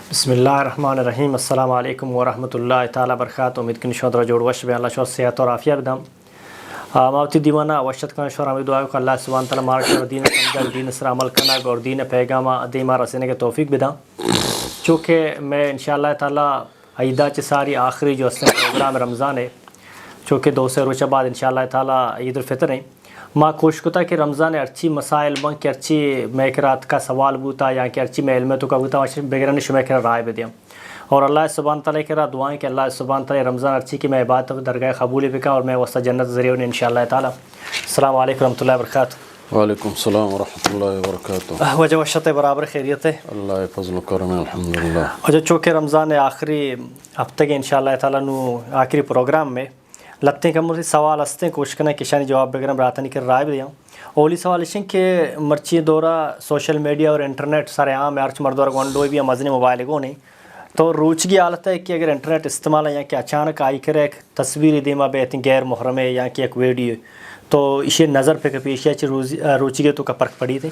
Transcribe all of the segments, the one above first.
بسم اللہ الرحمن الرحیم السلام علیکم ورحمۃ اللہ تعالیٰ برکاتہ. امید کنی شودر جوڑ وش بے اللہ شو صحت اور عافیہ بدم ماوتی دیوانا وشت کن شور امید دعا کو اللہ سبحانہ تعالیٰ مارک اور دین سمجھ دین سر عمل کرنا اور دین پیغام دیما رسنے کے توفیق بدم. چونکہ میں انشاءاللہ تعالیٰ عیدہ چ ساری آخری جو پروگرام رمضان ہے، چونکہ 2 سے روز بعد انشاءاللہ تعالیٰ عید الفطر ہے. ماں کوشش کتا کہ رمضان ارچی مسائل بن کہ ارچی میکرات کا سوال بوتا یا کہ ارچی میں علم تو کا بوتا بغیر شمع کرا رائے بدیم اور اللہ سبحانہ تعالیٰ کرا دعائیں کہ اللہ سبحانہ تعالیٰ رمضان ارچی کی میں عبادت درگاہ قبول بکا اور میں وسط جنت ذریعہ انشاءاللہ تعالیٰ. السلام علیکم ورحمۃ اللہ وبرکاتہ. وعلیکم السلام ورحمۃ اللہ وبرکاتہ. وجہ وشت برابر خیریت ہے، اللہ فضل و کرم الحمدللہ. وجہ چونکہ رمضان آخری ہفتے کے انشاءاللہ تعالیٰ نو آخری پروگرام میں لگتے ہیں کہ سوال ہستے کوشش کرنا کہ شانی جواب بغیر رات نہیں کر رائے بھی دیا. اولی سوال اس کہ مرچی دورہ سوشل میڈیا اور انٹرنیٹ سارے عام ارچ مردور گونڈو بھی مزنے موبائل کو نہیں تو روچگی حالت ہے کہ اگر انٹرنیٹ استعمال ہے یا کہ اچانک آئی کرے ایک تصویری دیما بے غیر محرم ہے یا کہ ایک ویڈیو تو اسے نظر پہ پیشیا روچگی تو کا فرق پڑی تھی.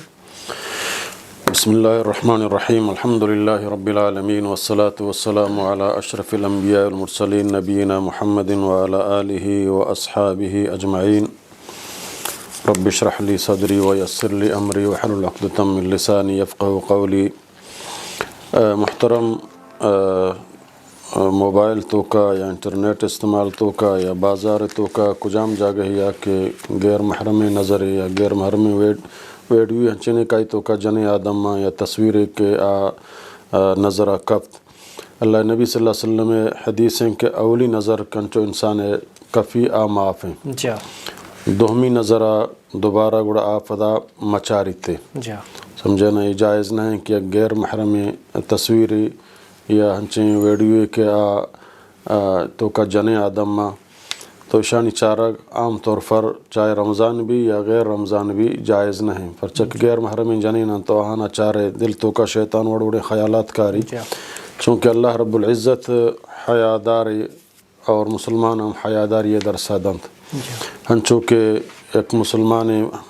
بسم اللہ الرحمن الرحیم الحمدللہ رب العالمین والصلاة والسلام علی اشرف الانبیاء والمرسلین نبینا محمد وعلی آلہ واصحابہ اجمعین. رب اشرح لی صدری ویسر لی امری واحلل عقدۃ من لسانی یفقہوا قولی. محترم موبائل تو کا یا انٹرنیٹ استعمال تو کا یا بازار تو کا کجام جاگہ یا کہ غیر محرم نظر یا غیر محرم ویڈیو ہنچنے کائی تو کا جن آدم یا تصویر کے نظر کفت. اللہ نبی صلی اللہ علیہ وسلم حدیث ہیں کہ اولی نظر کنچو انسان کفی معاف ہیں، دوہمی نظر دوبارہ گڑا آفدا مچاری تے سمجھے نا. یہ جائز نہ ہے کہ غیر محرم تصویری یا ہنچیں ویڈیو کے تو کا جن آدم تو شانی چارہ عام طور پر چاہے رمضان بھی یا غیر رمضان بھی جائز نہیں. پرچک غیر محرم جنین تو آنا چارے دل تو کا شیطان وڑوڑے خیالات کاری، چونکہ اللہ رب العزت حیادار اور مسلمان ہم حیادار یہ درسہ دند ہنچو کہ ایک مسلمان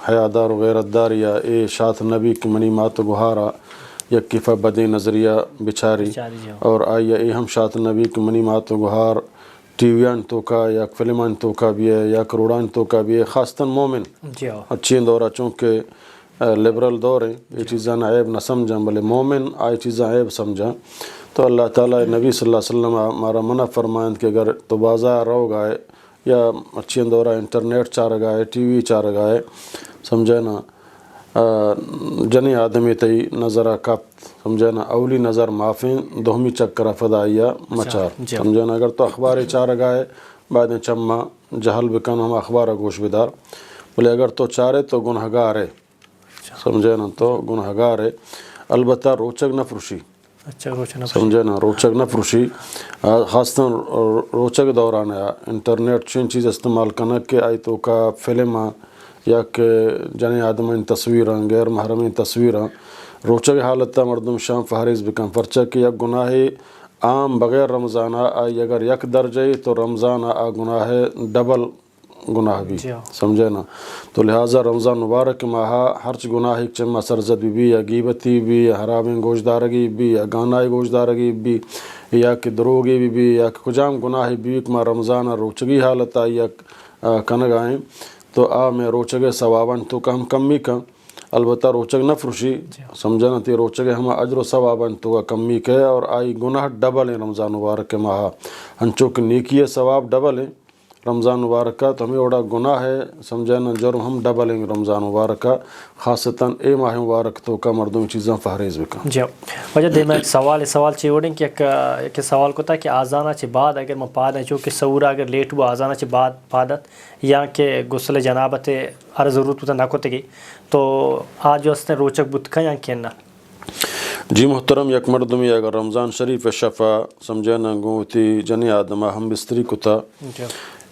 حیادار و غیرت دار یا اے شاط نبی کی منی مات گہارا یا کفا بدی نظریہ بچاری اور آئیے اے ہم شاط نبی کی منی مات گہار ٹی ویان تو کا یا فلمان تو کا بھی ہے یا کروڑان تو کا بھی ہے. خاصتاً مومن اچھی دورہ چونکہ لبرل دور ہے یہ چیزاں عیب نہ سمجھیں بلے مومن آئی چیزاں عیب سمجھیں. تو اللہ تعالیٰ نبی صلی اللہ علیہ وسلم ہمارا منع فرمائند کہ اگر تو بازار رو گائے یا اچھی دورہ انٹرنیٹ چار گائے ٹی وی چار گائے سمجھے نا جنی آدمی تی نظرہ کپت سمجھے نا اولی نظر معافیں دوہمی چکر فدائیہ مچار سمجھے نا. اگر تو اخبار چار گائے بعد چمہ جہل بکن ہم اخبار گوش بدار بلے اگر تو چارے تو گنہگار ہے سمجھے نا تو گنہگار ہے. البتہ روچک نہ فروشی سمجھے نا روچک نہ فروشی خاصتاً روچک دوران انٹرنیٹ چین چیز استعمال کرنا کہ آئی تو کا فلم یا کہ جن آدم تصویراں غیر محرم تصویراں روچک حالت مردم شام فہرز بکن پرچہ کہ یک گناہ عام بغیر رمضان آئی اگر یک درجے تو رمضان گناہ ڈبل گناہ بھی سمجھے نا. تو لہٰذا رمضان مبارک ماہ ہرچ گناہ چما سرزد بھی یا غیبتی بھی یا حرام گوشدارگی بھی یا گانائی گوشدارگی بھی یا کہ دروگی بھی یا کہ کجام گناہ بھی کہ رمضان روچگی حالت آئی یا کنگ آئیں تو میں روچگ ثواباً تو کا ہم کمی کا. البتہ روچگ نہ فروشی سمجھنا تی روچگ ہم اجر و ثواباً تو کا کمی کے اور آئی گناہ ڈبل ہیں رمضان مبارک کے ماہ ہنچو کہ نیکی ثواب ڈبل ہیں رمضان مبارک کا. تو ہمیں اوڑا گناہ ہے سمجھنا جرم ہم ڈبل ہیں رمضان مبارک کا خاصتاً اے ماہ مبارک تو کا مردم چیزاں فہرز بکن. جی وجہ دے میں سوال چاہیے وڑیں کہ ایک سوال کو تھا کہ آزانہ چھ بعد اگر میں پاد ہے جو کہ سورا اگر لیٹ ہوا آزانہ چھ بعد پادت یا کہ غسل جنابت ہر ضرورت ہوتا نہ کوتے گی تو آج جو اس نے روچک بدکا یا کہنا. جی محترم یک مردمی اگر رمضان شریف شفا سمجھے نا گوتی جنی آدمہ ہم بستری کتا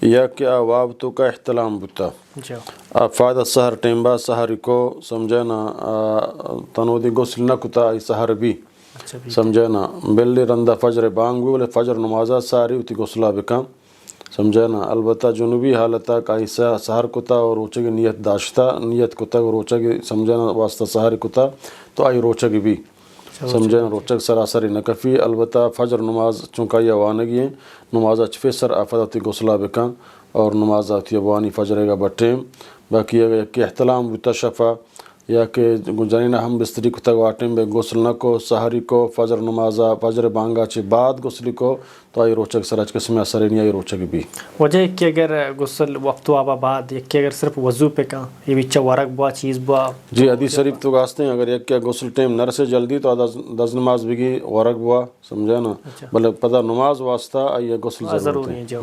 یا کہ آواب تو کا احتلام بتا فائدہ سہر ٹیمبا سہر کو سمجھے نا تنودی غسل نہ کتا ای سہر بھی سمجھے نا بلی رندہ فجر بانگ بھی بولے فجر نمازہ ساری اتی غسلہ بکم سمجھے نا. البتہ جنوبی حالتہ کا ایسا سہر کتا اور روچگ نیت داشتہ نیت کتا روچگ سمجھے نا واسطہ سہر کتا تو آئی روچگ بھی سمجھے روچک سراسری نکفی البتہ فجر نماز چونکہ یہ وانگی ہیں نماز اچفے سر آفداتی غسلہ بکن اور نماز آتی وانی فجر کا بٹیم باقی اگر کہ احتلام بتشفا یا کہ جنین ہم بستری کو تک واٹم بے غسل نہ کو سحری کو فجر نمازہ فجر بانگا چی بعد غسلی کو تو آئی روچک سرچ قسم اثر نہیں آئی روچک بھی وجہ کہ اگر غسل وقت آبا بعد یک کہ اگر صرف وضو پہ کہاں یہ بچہ ورق بوا چیز بوا جی حدیث شریف تو گاستے ہیں اگر یک کیا غسل ٹائم نر سے جلدی تو دس نماز بگی ورق بوا سمجھا نا بلے پتہ نماز واسطہ آئی غسل ضروری ہے جو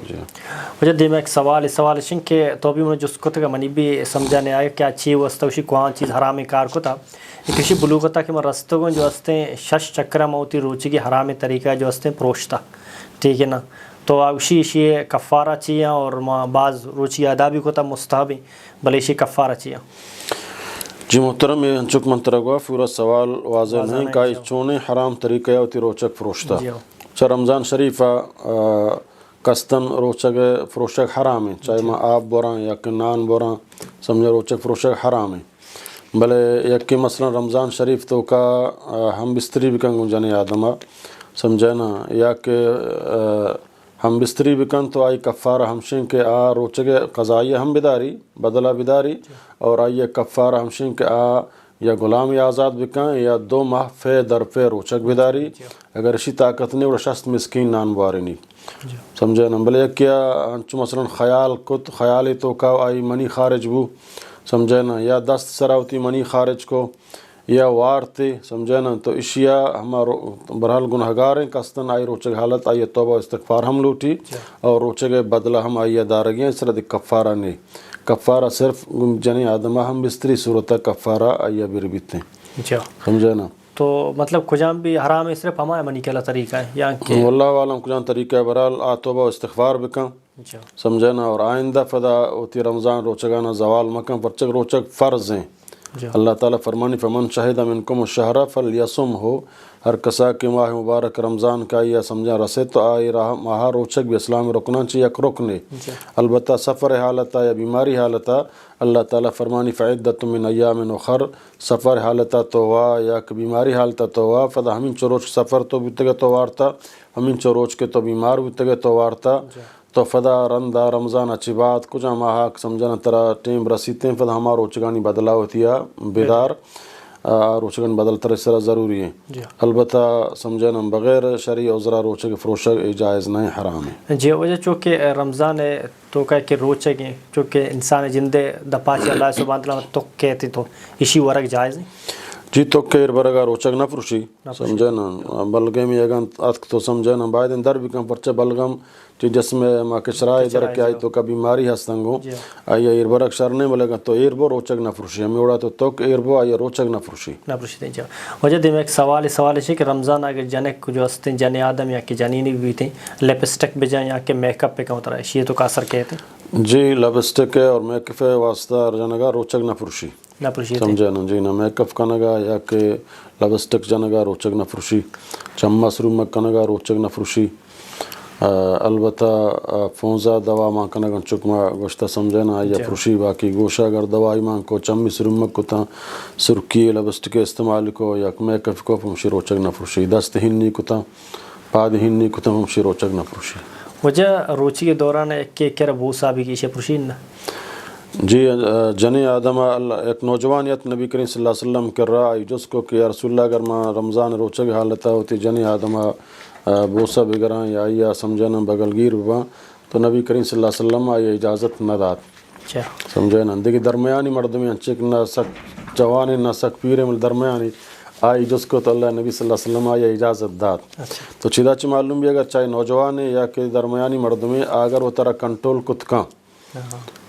وجہ دے میں ایک سوال شن کہ تو بھی مجھے جس کو تک منی بھی سمجھانے آئے کیا چیز واسطہ اسی کوان چیز حرامی کار کو تھا کسی بلوغتا کہ میں رستگوں جو ہستے شش چکرہ موتی روچی کی حرامی طریقہ جو ہستے پروشتا ٹھیک ہے نا تو اسی اشی کفارہ چیئے اور بعض روچی ادا بھی کو تھا مستحبی بلے اشی کفارہ چیئے جی محترم یہ انچک منترگوا پورا سوال واضح نہیں کہ چونے حرام طریقہ ہوتی روچک فروشتا چاہ رمضان شریفہ کستن روچک فروشک حرام ہے چاہے میں آپ بوراں یا کہ نان بوراں سمجھے روچک فروشک حرام ہے بلے یک کہ مثلا رمضان شریف تو کا ہم بستری بکن گنجانے آدمہ سمجھے نا یا کہ ہم بستری بکن تو آئی کفارہ ہمشن کے آ روچک قضائی ہم بداری بدلہ بداری اور آئی کفارہ ہمشن کے آ یا غلامی آزاد بکن یا 2 ماہ فے در فے روچک بداری اگر اسی طاقت نہیں اور شست مسکین نان بواری نہیں سمجھے نا بلے کیا انچو مثلا خیالی تو کا آئی منی خارج بو سمجھے نا یا دست سراوتی منی خارج کو یا وارتے سمجھے نا تو اشیا ہمارا برحال گنہگار ہیں کستن آئی روچک حالت آئی توبہ استغفار ہم لوٹی اور روچک بدلہ ہم آئی دارگیں اس طرح کفارہ نہیں کفارہ صرف جنی آدمہ ہم بستری صورتہ کفارہ آئی بربیتے ہیں سمجھے نا تو مطلب کجام بھی حرام ہے صرف ہمارے منی کلا طریقہ ہے یا کہ واللہ عالم کجام طریقہ ہے برحال توبہ استغفار بکن سمجھے نا اور آئندہ فدا ہوتی رمضان روچگانا زوال مکن پرچک روچک فرض ہیں اللہ تعالیٰ فرمانی فمن شہد منکم الشہر فلیصم ہو ہر کسا کے ماہ مبارک رمضان کا یا سمجھا رسے تو آئی ماہ روچک بھی اسلام رکنا چاہیے یک رکنے البتہ سفر حالتا یا بیماری حالتا اللہ تعالیٰ فرمانی فعدت من ایام اخر سفر حالتا تو ہوا یا کہ بیماری حالتا تو ہوا فدا ہمیں چروچ سفر تو بھی تو وارتا ہمیں چروچ کے تو بیمار بھی تو وارتا تو فدا رندہ رمضان اچھی بات کچھ ماہ سمجھنا ترا ٹیم رسیتے ہیں فدا ہمارا روچگانی بدلا ہوتی ہے بیدار روچگان بدل تر اس طرح ضروری ہے البتہ سمجھنا بغیر شرعی عذرا روچک فروشک جائز نہیں حرام ہے جی وجہ چونکہ رمضان ہے تو کہ روچک ہیں چونکہ انسان جندے دپاچی اللہ سبحانہ وتعالیٰ تو کہتے تو اسی ورق جائز ہے جی تو کیر برگا روچک نہ پروشی سمجھے نا بلگم یہ اگن اتک تو سمجھے نا باید اندر بھی کم پرچہ بلگم چی جس میں ماں کشرائے در کیا آئی تو کا بیماری ہستنگو آئی ایر برگ شرنے بلے گا تو ایر بو روچک نہ پروشی ہمیں اڑا تو ایر بو آئی روچک نہ پروشی دیں جا وجہ دے میں ایک سوال ہے کہ رمضان اگر جنک جو ہستیں جن آدم یا کہ جنینی بھی تھیں لپسٹک بے جائیں یا کہ میک اپ پہ کم اترا ہے یہ تو کا اثر کہتے ہیں جی لپسٹک ہے اور میک اپ واسطہ جنگا روچک نہ پروشی سمجھے نا جی نا میک اپ کنگا یا کہ لپسٹک جنگا روچک نہ پروشی چمس رومک کنگا روچک نہ پروشی البتہ فونزا دوا ماں کنگا چکما گوشتہ سمجھے نا یا پروشی باقی گوشہ اگر دوائی ماں کو چمس رومک کو تا سرکی لپسٹک استعمال کو یا میک اپ کو پمشی روچک نہ پروشی دست ہنی کو تا پاد ہنی کو تا پمشی روچک نہ پروشی وجہ روچی کے دوران ایک کہہ بوسا بھی کیشے پروشین نا جی جنی آدمہ ایک نوجوانیت نبی کریم صلی اللہ علیہ وسلم کر رہا ہے جس کو کہ یا رسول اللہ اگر ماں رمضان روچک حالتا ہوتی جنی آدمہ بوسا بگراں یا سمجھنا بغلگیر بباں تو نبی کریم صلی اللہ علیہ وسلم آئی اجازت نہ دات سمجھنا دیکھیں درمیانی مردمی انچک نہ سک جوانی نہ سک پیرے مل درمیانی آئی جس کو تو اللہ نبی صلی اللہ علیہ وسلم آئی اجازت دات تو چیدہ چی معلوم بھی اگر چاہے نوجوان یا کہ درمیانی مردمی اگر وہ طرح کنٹرول کتکاں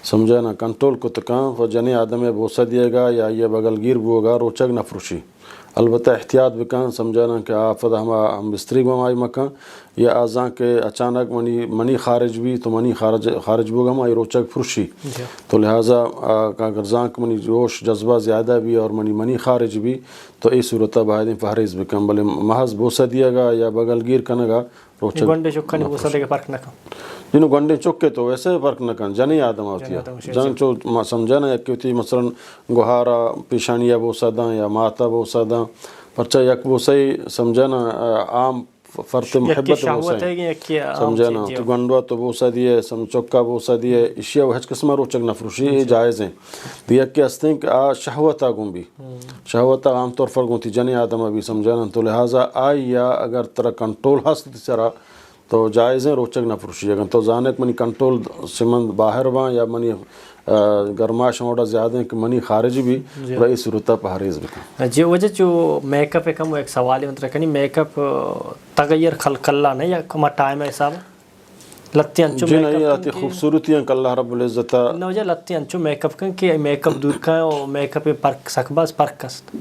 سمجھے نا کنٹرول کتکاں وہ جنی آدم بوسا دیے گا یا یہ بغلگیر بو گا روچک نہ فروشی البتہ احتیاط بکن سمجھانا کہ آفد ہم بستری بمائی مکان یا آزاں کے اچانک منی خارج بھی تو منی خارج بو گا مائی روچک فروشی تو لہٰذا اگر زانک منی جوش جذبہ زیادہ بھی اور منی خارج بھی تو ای صورتہ باہدیں فہرز بکن بلے محض بوسا دیا گا یا بغلگیر کنگا روچک گنڈے چکھنی بوسا دے کے فرق نہ کن جنہوں گنڈے چکے تو ویسے فرق نہ کن جنی آدم ہوتی ہے جن چو سمجھانا یا کہ ہوتی مثلا گوہارا پیشانیہ بوسا داں یا ماتا بوسا داں پرچہ یک وہ صحیح سمجھا نا عام فرط محبت شہوت ہے کہ سمجھا نا تو گنڈوا تو بوسا دیے چوکا بوسا دیے اشیا وہ ہچ قسمہ روچک نفروشی یہ جائز ہیں دیا کہ ہستیں کہ شہوت گوں بھی شہوت عام طور پر گوں تھی جنی آدم ابھی سمجھا نا تو لہٰذا آئی یا اگر ترا کنٹرول ہست سرا تو جائز ہیں روچک نفروشی اگر تو زانک منی کنٹرول سمند باہر وہاں یا منی گرماش موڑا زیادہ ہیں کہ منی خارجی بھی رئی صورتہ پہاریز بھی جی وجہ جو میک اپ کم ایک سوال ہے کنی میک اپ تغیر خلق اللہ نہیں یا کما ٹائم ہے حساب لتی انچو جی نہیں آتی خوبصورتی ہیں کہ اللہ رب العزت نہ وجہ لتی انچو میک اپ کن کہ میک اپ دور کا ہے اور میک اپ پرک سکباز پرک کست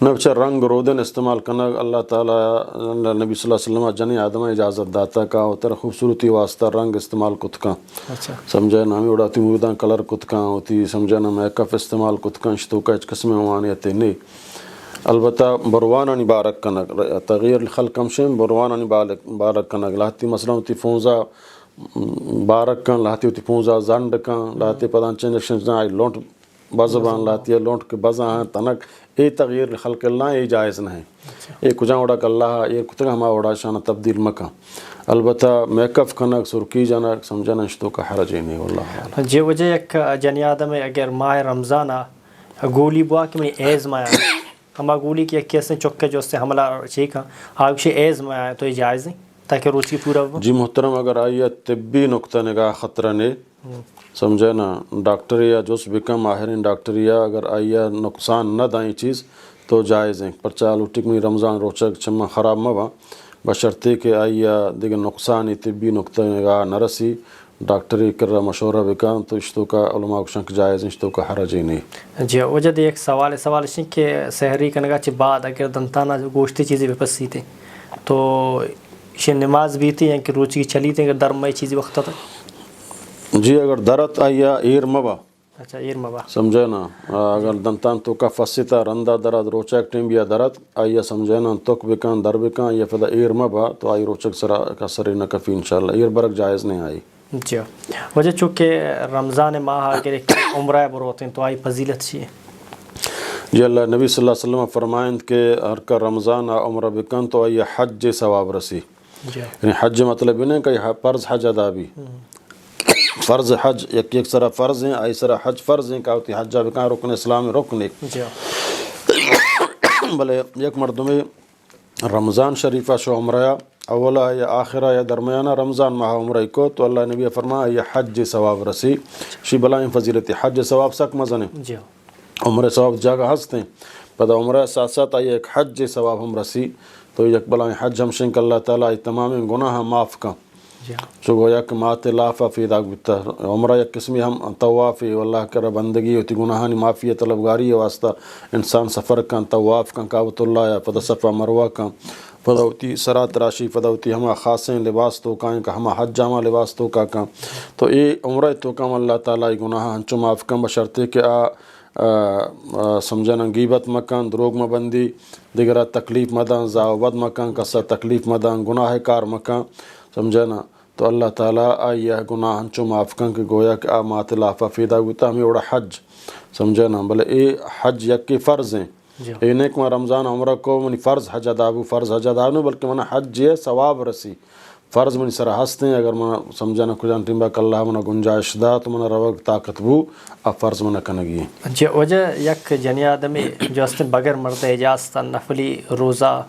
نہ بچہ رنگ رودن استعمال کرنا اللہ تعالیٰ نبی صلی اللہ علیہ وسلم جنی آدم اجازت داتا کا اور تر خوبصورتی واسطہ رنگ استعمال کت کا سمجھے نا ہمیں اڑاتی موردان کلر کت کا ہوتی سمجھے نا میک اپ استعمال کت کا اشتو کا اچ قسم موانیت نہیں البتہ بروانانی بارک کنک تغییر خلق کمشن بروانانی بارک کنک لاتی مثلا ہوتی فونزا بارک کن لاتی ہوتی فونزا زنڈ کن لاتی پدان چنجکشن آئی لونٹ بازبان لاتی ہے لونٹ کے بزا ہیں تنک اے تغییر خلق اللہ اے جائز نہیں اے کجاں اڑا کہ اللہ اے کتگا ہما اڑا شانہ تبدیل مکہ البتہ میک اپ کنک سرکی جانک سمجھنا اشتو کا حرج نہیں واللہ جی وجہ ایک جنی آدم اگر ماہ رمضان گولی بوا کہ منی ایز میں آیا ہما گولی کی ایک کیسے چکے جو اس سے حملہ چیکا آگ سے ایز میں آیا تو یہ جائز نہیں تاکہ روچی پورا ہو جی محترم اگر آئیے طبی نقطہ نگاہ خطرہ نے سمجھے نا ڈاکٹری یا جس بکم ماہرین ڈاکٹری یا اگر آئیے نقصان نہ دائیں چیز تو جائز ہیں پرچہ لوٹک میں رمضان روچک چمہ خراب مبا بشرطے کہ آئیے دیگر نقصانی طبی نقطہ نگاہ نرسی ڈاکٹری کر رہا مشورہ بکن تو اشتو کا علماء کو شنک جائز ہیں اشتو کا حرج ہی نہیں جی وجہ دے ایک سوال ہے کہ سحری کنگا چی بعد اگر دنتانا گوشتی چیزیں بپسی تھے تو یہ نماز بھی تھی کہ روچی چلی تھی اگر درمائی چیزیں وقت تھا جی اگر درت آیا ایر مبا اچھا ایر مبا سمجھے نا اگر دنتان تو کا فسیتا رندہ درد روچک ٹیم یا درد آیا سمجھے نا تک بکان در بکان یا فدا ایر مبا تو آئی روچک سرا کا سری نکفی انشاءاللہ ایر برک جائز نہیں آئی جی وجہ چونکہ رمضان ماہ اگر ایک عمرہ بر ہوتے ہیں تو آئی فضیلت چاہیے جی اللہ نبی صلی اللہ علیہ وسلم فرمائند کہ ہر کا رمضان عمرہ بکن تو آئی حج ثواب رسی یعنی حج مطلب نہیں کہ فرض حج ادا بھی فرض حج یک سرا فرض ہیں آئی سرا حج فرض ہیں کہ ہوتی حجہ بکن رکن اسلامی رکن ایک بلے یک مردمی رمضان شریفہ شو عمرہ اولا یا آخرہ یا درمیانہ رمضان ماہ عمرہ کو تو اللہ نبی فرمایا یہ حج ثواب رسی شی بلائیں فضیلتی حج ثواب سک مزن ہے عمرہ ثواب جاگہ ہستے ہیں پدا عمرہ ساتھ ساتھ آئی ایک حج ثواب ہم رسی تو یک بلائیں حج ہم شنک اللہ تعالیٰ تمام گناہ معاف کا چو گویا کہ مات لافہ فی داگ بتا عمرہ یک قسمی ہم طوافی واللہ کرا بندگی ہوتی گناہانی معافی طلبگاری واسطہ انسان سفر کن طواف کن کعبۃ اللہ یا پدا صفا مروہ کن فدوتی سرات راشی فدوتی ہما خاصیں لباس تو کائیں کہ ہما حج جامع لباس تو کا تو اے عمرہ تو کم اللہ تعالیٰ گناہ ہنچو معاف کم بشرطے کہ سمجھنا غیبت مکان دروغ مبندی دیگرہ تکلیف مدان زاوبد مکان کسا تکلیف مدان گناہ کار مکان سمجھنا تو اللہ تعالیٰ آئی گناہ ہنچو معاف کن کہ گویا کہ مات لافہ فیدہ گوتا ہمیں اڑا حج سمجھنا بلے اے حج یک کی فرض ہیں اے نیک میں رمضان عمرہ کو منی فرض حج ادابو فرض حج ادابو بلکہ منہ حج یہ ثواب رسی فرض منی سر ہستے ہیں اگر منہ سمجھنا کجان ٹیمبا کہ اللہ منہ گنجائش دا تو منہ روگ طاقت بو اب فرض منہ کنگی ہے جی وجہ یک جنی آدمی جو اس نے بغیر مرد اجازت نفلی روزہ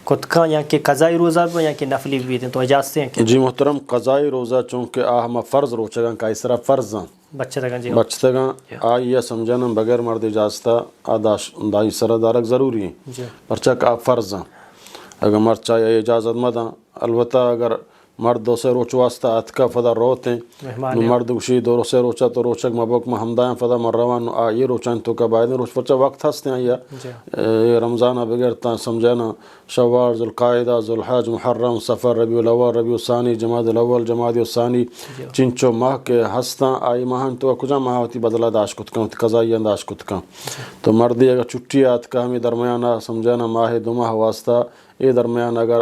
کتکا یا کہ قضائی روزہ بھی یا کہ نفلی بھی دیں تو اجازتے ہیں کہ جی محترم قضائی روزہ چونکہ ہما فرض روچگاں کا اس طرح فرض ہیں بچے تگاں جی بچتے گاں آئی سمجھنا بغیر مرد اجازتہ دائی سرہ دارک ضروری ہیں پرچہ کہ آپ فرض ہیں اگر مرد چاہیے اجازت مداں البتہ اگر مرد دو سے روچ واسطہ اتکا فدا روتے ہیں مرد گوشی دو سے روچا تو روچک مبوک محمدائیں فدا مروان یہ روچائیں تو کا باید روچ پرچہ وقت ہستے ہیں یا رمضانہ بغیر تا سمجھنا شوال ذوالقاعدہ ذوالحج محرم سفر ربیع الاول ربیع الثانی جمادی الاول جمادی الثانی چنچو ماہ کے ہستاں آئی ماہن تو کجا ماہ ہوتی بدلہ داش کتکاں ہوتی قضائی انداش کتکاں تو مردی اگر چھٹی آت کا ہمیں درمیانہ سمجھنا ماہ دو ماہ واسطہ یہ درمیان اگر